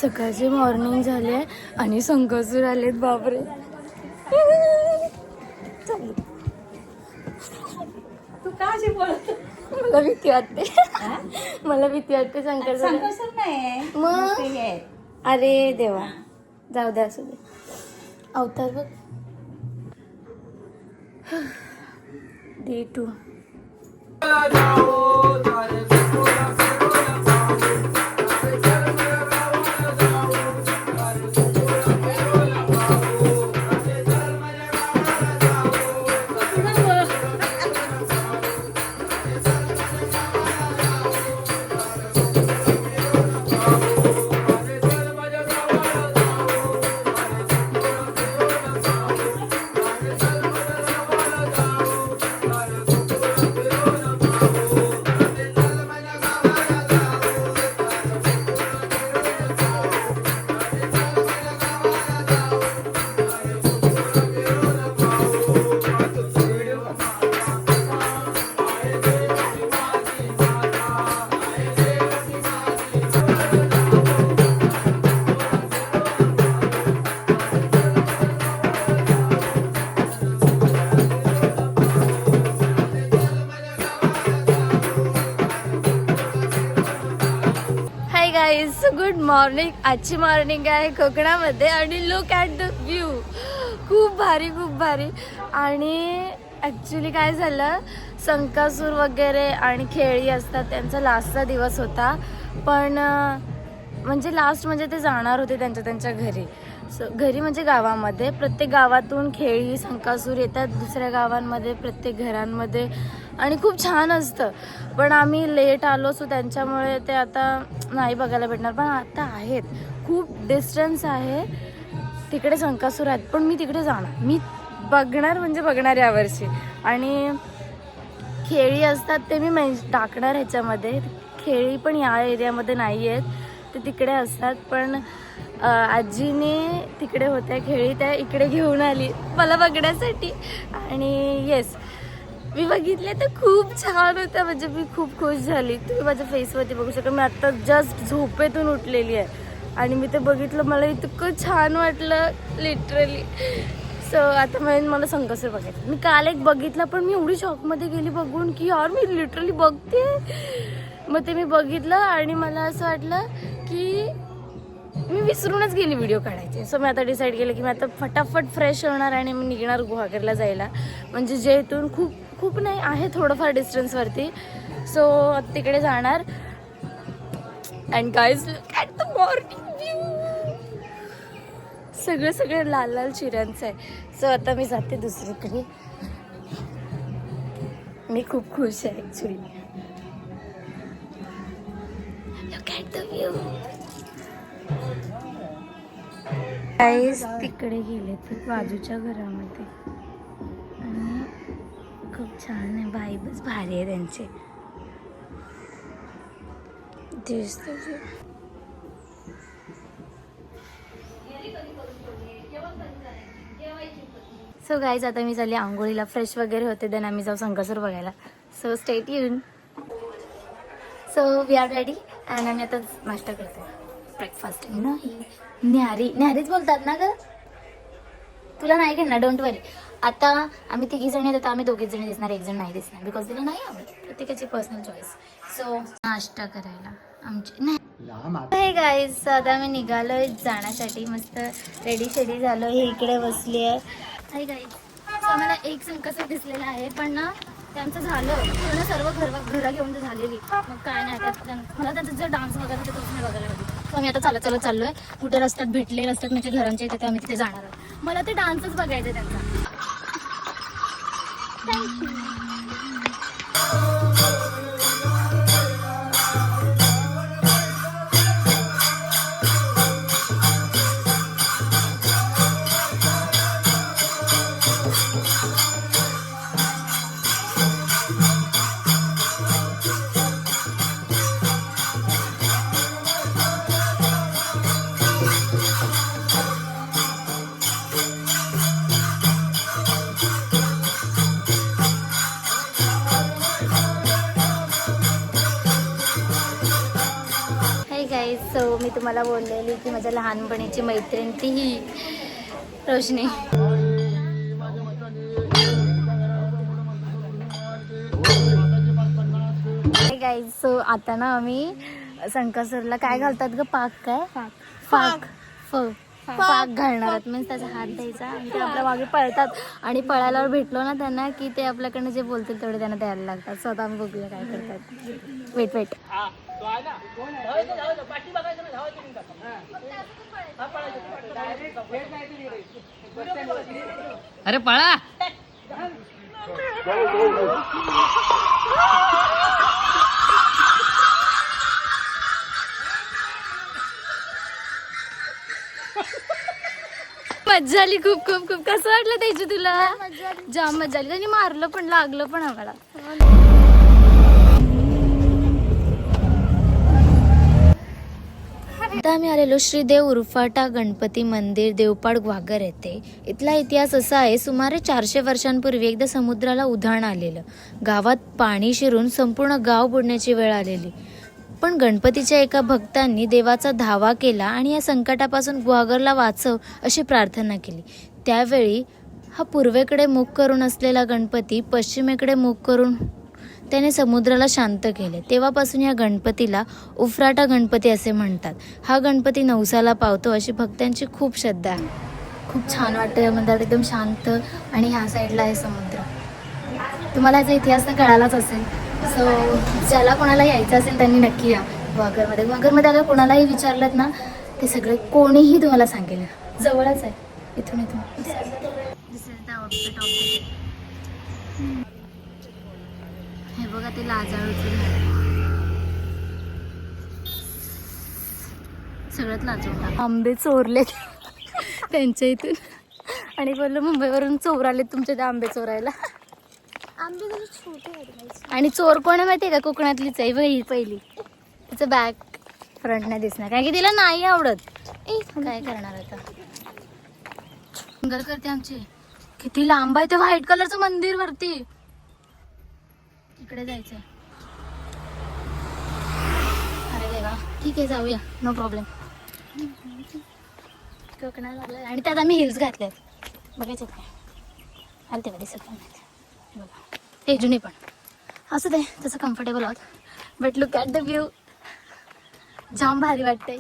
सकाळची मॉर्निंग झाली आहे आणि संकसूर आलेत. बापरे, तू का अशी बोलत? मला भीती वाटते. मला भीती वाटते संकसूर नाही मग हे. अरे देवा, जाऊ द्या, असू दे. अवतार बघ. डे 2. Guys, good morning. आजची मॉर्निंग आहे कोकणामध्ये आणि लुक ॲट द व्ह्यू. खूप भारी, खूप भारी. आणि ॲक्च्युली काय झालं, संकासूर वगैरे आणि खेळी असतात त्यांचा लास्टचा दिवस होता. पण म्हणजे लास्ट म्हणजे ते जाणार होते त्यांच्या घरी. घरी म्हणजे गावामध्ये. प्रत्येक गावातून खेळी संकासूर येतात दुसऱ्या गावांमध्ये, प्रत्येक घरांमध्ये, आणि खूप छान असतं. पण आम्ही लेट आलो, सो त्यांच्यामुळे ते आता नाही बघायला भेटणार. पण आता आहेत, खूप डिस्टन्स आहे तिकडे संकासूर आहेत. पण मी तिकडे जाणार, मी बघणार म्हणजे बघणार यावर्षी. आणि खेळी असतात ते मी टाकणार ह्याच्यामध्ये. खेळी पण या एरियामध्ये नाही आहेत, ते तिकडे असतात. पण आजीने तिकडे होत्या खेळी, त्या इकडे घेऊन आली मला बघण्यासाठी. आणि येस, मी बघितले तर खूप छान होत्या. म्हणजे मी खूप खुश झाली. तुम्ही माझ्या फेसवरती बघू शकता, मी आत्ता जस्ट झोपेतून उठलेली आहे आणि मी ते बघितलं, मला इतकं छान वाटलं लिटरली. सो आता मला संकसूर बघायचं. मी काल एक बघितलं, पण मी एवढी शॉकमध्ये गेली बघून की यार मी लिटरली बघते. मग ते मी बघितलं आणि मला असं वाटलं की मी विसरूनच गेली व्हिडिओ काढायचे. सो मी आता डिसाईड केलं की मी आता फटाफट फ्रेश होणार आणि मी निघणार गुहागरला जायला. म्हणजे जे इथून खूप नाही आहे, थोडंफार डिस्टन्सवरती. सो तिकडे जाणार. And guys, look at the morning view. सगळं लाल लाल चिऱ्यांचं आहे. सो आता मी जाते दुसरीकडे. मी खूप खुश आहे actually. Look at the view. Guys तिकडे गेले तर बाजूच्या घरामध्ये आणि खूप छान आहे, वाईबच भारी आहे त्यांचे. सो गाईज, आता मी चालली आंघोळीला, फ्रेश वगैरे होते, देन आम्ही जाऊ संकसूर बघायला. So stay tuned. So we are ready and आम्ही आता नाश्ता करतो. ब्रेकफास्ट न्याहारीच बोलतात ना ग, तुला नाही घेणार, डोंट वरी. आता आम्ही 3 जणी आहेत, आम्ही 2 जणी दिसणार, 1 जण नाही दिसणार, बिकॉज तिला नाही आवडत. प्रत्येकाची पर्सनल चॉईस. सो नाश्ता करायला आमची नाही गाईज. आता आम्ही निघालोय जाण्यासाठी. मस्त रेडी झालो. हे इकडे बसली आहे. Hi guys. सो आम्हाला एक संकसूर दिसलेला आहे, पण ना त्यांचं झालं पूर्ण सर्व घरं घेऊन झालेली. मग काय नाही, मला त्यांचा जर डान्स बघायचा तर नाही बघायला हवी. सो आम्ही आता चालत चाललोय. कुठे रस्त्यात भेटले, रस्त्यात म्हणजे घरांच्या इथे, आम्ही तिथे जाणार आहोत. मला ते डान्सच बघायचे त्यांचा. थँक्यू. मला बोललेली की माझ्या लहानपणीची मैत्रीण ती ही रोशनी. गाईज सो आता ना आम्ही संकसरला काय घालतात ग, पाक काय पाक पाक घालणार आहेत. मीन्स त्याचा हात द्यायचा आणि ते आपल्या मागे पळतात आणि पळायला भेटलो ना त्यांना की ते आपल्याकडनं जे बोलतील तेवढे त्यांना द्यायला लागतात. स्वतः आम्ही बघूया काय करतात. वेट अरे पळा. मज्जा आली खूप खूप खूप. कसं वाटलं त्याची तुला? जाम मज्जा आली. त्यांनी मारलं पण, लागलं पण आम्हाला. आता आम्ही आलेलो श्री देव उर्फाटा गणपती मंदिर देवपाड ग्वागर येथे. इथला इतिहास असा आहे, सुमारे 400 वर्षांपूर्वी एकदा समुद्राला उधाण आलेलं. गावात पाणी शिरून संपूर्ण गाव बुडण्याची वेळ आलेली. पण गणपतीच्या एका भक्तांनी देवाचा धावा केला आणि या संकटापासून ग्वागरला वाचव अशी प्रार्थना केली. त्यावेळी हा पूर्वेकडे मुख करून असलेला गणपती पश्चिमेकडे मुख करून त्याने समुद्राला शांत केले. तेव्हापासून या गणपतीला उफराटा गणपती असे म्हणतात. हा गणपती नवसाला पावतो अशी भक्तांची खूप श्रद्धा आहे. खूप छान वाटतं या मंदिरात, एकदम शांत. आणि ह्या साईडला आहे समुद्र. तुम्हाला याचा इतिहास तर कळालाच असेल. सो ज्याला कोणाला यायचं असेल त्यांनी नक्की या ग्वागरमध्ये. ग्वागरमध्ये आलं कोणालाही विचारलं ना ते सगळे कोणीही तुम्हाला सांगेल. जवळच आहे इथून. हे बघा ते लाजाळूचं सगळ्यात लाजवतात. आंबे चोरले त्यांच्या इथून आणि बोललो मुंबईवरून चोर आले तुमच्या त्या आंबे चोरायला. आंबे जरा छोटे आहेत. आणि चोर कोण आहे माहिती आहे का? कोकणातलीच आहे बाई पहिली. तिचं बॅक फ्रंट नाही दिसणार कारण की तिला नाही आवडत. काय करणार आता? सिंगल करते आमची. किती लांब आहे ते व्हाईट कलरचं मंदिर वरती. इकडे जायचंय. अरे देवा, ठीक आहे जाऊया, नो प्रॉब्लेम. कोकणाला लागलं आणि त्यात आम्ही हिल्स घातल्यात. बघायचं काय आलं तेव्हा दिसत पण नाही. बघा ते जुने पण असं ते तसं कम्फर्टेबल आहोत. But look at the view. जाम भारी वाटतंय.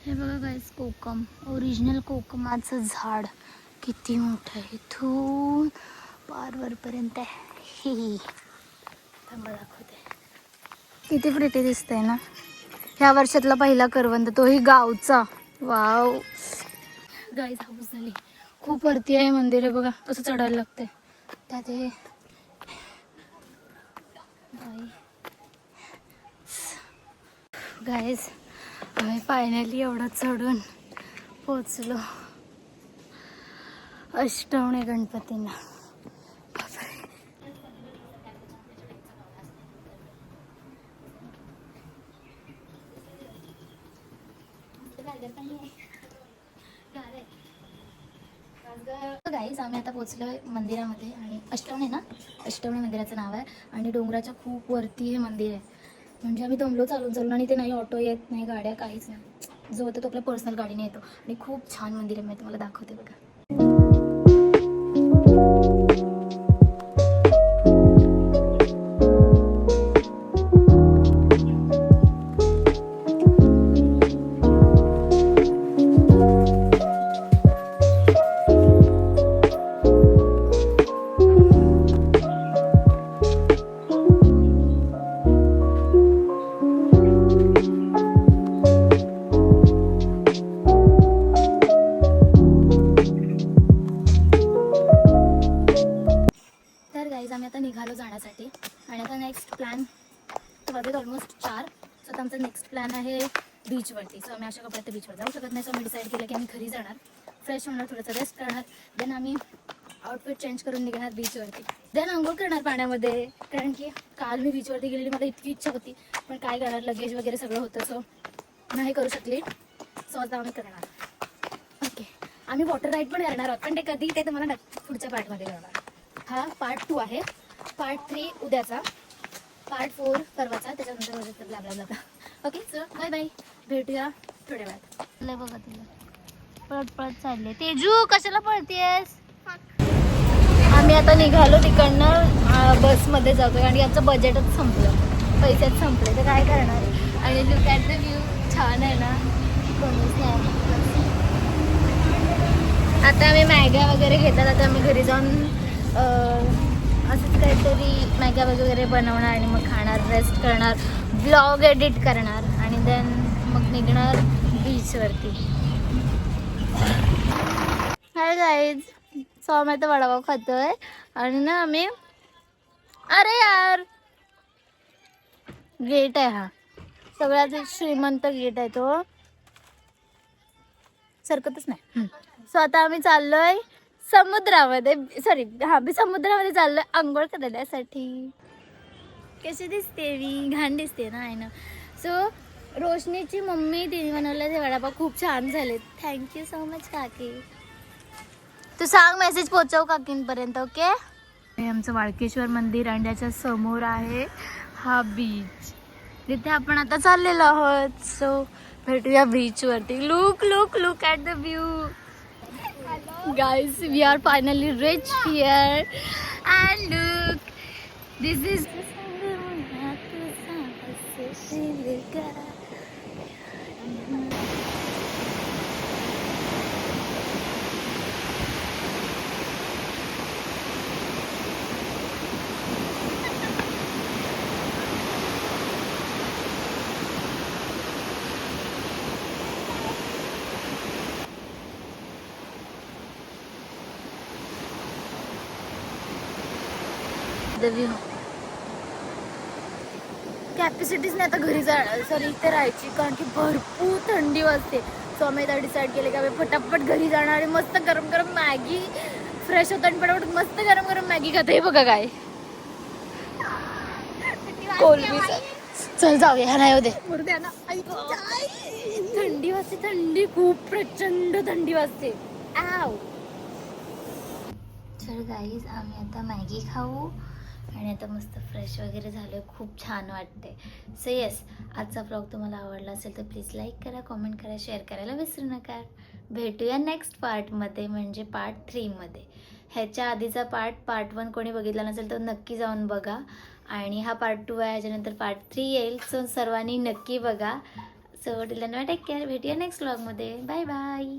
हे बघा गाईस, कोकम, ओरिजिनल कोकमाचं झाड किती मोठं आहे. इथून पार वरपर्यंत आहे. ही थांबा दाखवते. किती प्रिटी दिसतंय ना. ह्या वर्षातला पहिला करवंद, तोही गावचा. वाव गाईस, हाऊस झाली. खूप वरती आहे मंदिर. आहे बघा कसं चढायला लागतंय. त्यात हे गाईस आम्ही फायनली एवढं चढून पोचलो अष्टवणे गणपतींना. गाईस आम्ही आता पोचलोय मंदिरामध्ये आणि अष्टवणे ना, अष्टवणे मंदिराचं नाव आहे. आणि डोंगराच्या खूप वरती हे मंदिर आहे. म्हणजे आम्ही दमलो चालून आणि ते नाही ऑटो येत नाही, गाड्या काहीच नाही. जो होतो तो आपल्या पर्सनल गाडीने येतो. आणि खूप छान मंदिर आहे. मी तुम्हाला दाखवते बघा. आम्ही आता निघालो जाण्यासाठी. आणि आता नेक्स्ट प्लॅन वाजत ऑलमोस्ट 4. सो आता आमचा नेक्स्ट प्लॅन आहे बीचवरती. सो आम्ही अशा कपड्यात बीचवर जाऊ शकत नाही. सो आम्ही डिसाईड केलं की आम्ही घरी जाणार, फ्रेश होणार, थोडंसं रेस्ट करणार. देन आम्ही आउटफिट चेंज करून निघणार बीचवरती. देन आंघोळ करणार पाण्यामध्ये. कारण की काल मी बीचवरती गेलेली, मला इतकी इच्छा होती पण काय करणार, लगेज वगैरे सगळं होतं. सो नाही करू शकली. सो आता आम्ही करणार. ओके, आम्ही वॉटर राईड पण करणार आहोत. पण ते कधी ते तुम्हाला पुढच्या पार्टमध्ये करणार. हा पार्ट 2 आहे. पार्ट 3 उद्याचा. पार्ट 4 परवाचा, त्याच्यानंतर वगैरे तर लागला जाता. ओके सो बाय बाय, भेटूया थोड्या वेळात. लय बघा तिला पळत पळत चालले. तेजू कशाला पळतेस? आम्ही आता निघालो तिकडनं बसमध्ये जातो कारण की आमचं बजेटच संपलं, पैसेच संपले तर काय करणार. आणि लुक ॲट द व्ह्यू छान आहे ना, कोणीच नाही. आता आम्ही मॅग्या वगैरे घेतात. आता आम्ही घरी जाऊन असंच काहीतरी मॅग्या वगैरे बनवणार आणि मग खाणार, रेस्ट करणार, ब्लॉग एडिट करणार आणि देन मग निघणार बीचवरती. हाय गाईज, सौम्य तर वडापाव खातोय आणि ना आम्ही, अरे यार गेट आहे हा, सगळ्यात श्रीमंत गेट आहे तो, सरकतच नाही. सो आता आम्ही चाललोय समुद्रामध्ये, सॉरी हा मी समुद्रामध्ये चाललोय आंघोळ करण्यासाठी. कशी दिसते मी? घाण दिसते ना, आहे ना. सो रोशनीची मम्मी तिने बनवलं ते वडापाव खूप छान झाले. थँक्यू सो मच काकी. तू सांग मेसेज पोहोचव काकींपर्यंत. ओके. हे आमचं वाळकेश्वर मंदिर आणि त्याच्या समोर आहे हा बीच जिथे आपण आता चाललेलो आहोत. सो भेटूया बीच वरती. Look look look at the view guys. We are finally reach here and look this is कॅपॅसिटीच नाही आता घरी सॉरी इथे राहायची कारण की भरपूर थंडी वाजते. सो आम्ही आता डिसाईड केले की आम्ही फटाफट घरी जाणार आणि मस्त गरम गरम मॅगी, फ्रेश होतो आणि फटाफट मस्त गरम गरम मॅगी खाते. हे बघा काय कोलबीचं. चल जाऊया, ह्या नाही होते थंडी वाजते, थंडी खूप प्रचंड थंडी वाजते. आव. चल गाईज आम्ही आता मॅगी खाऊ आणि आता मस्त फ्रेश वगैरे झालं, खूप छान वाटते. सो येस, आजचा व्लॉग तुम्हाला आवडला असेल तर प्लीज लाईक करा, कॉमेंट करा, शेअर करायला विसरू नका. भेटूया नेक्स्ट पार्टमध्ये, म्हणजे पार्ट 3मध्ये. ह्याच्या आधीचा पार्ट 1 कोणी बघितला नसेल तर नक्की जाऊन बघा. आणि हा पार्ट 2 आहे, ह्याच्यानंतर पार्ट 3 येईल. सो सर्वांनी नक्की बघा. So till then take care. भेटूया नेक्स्ट व्लॉगमध्ये. Bye bye.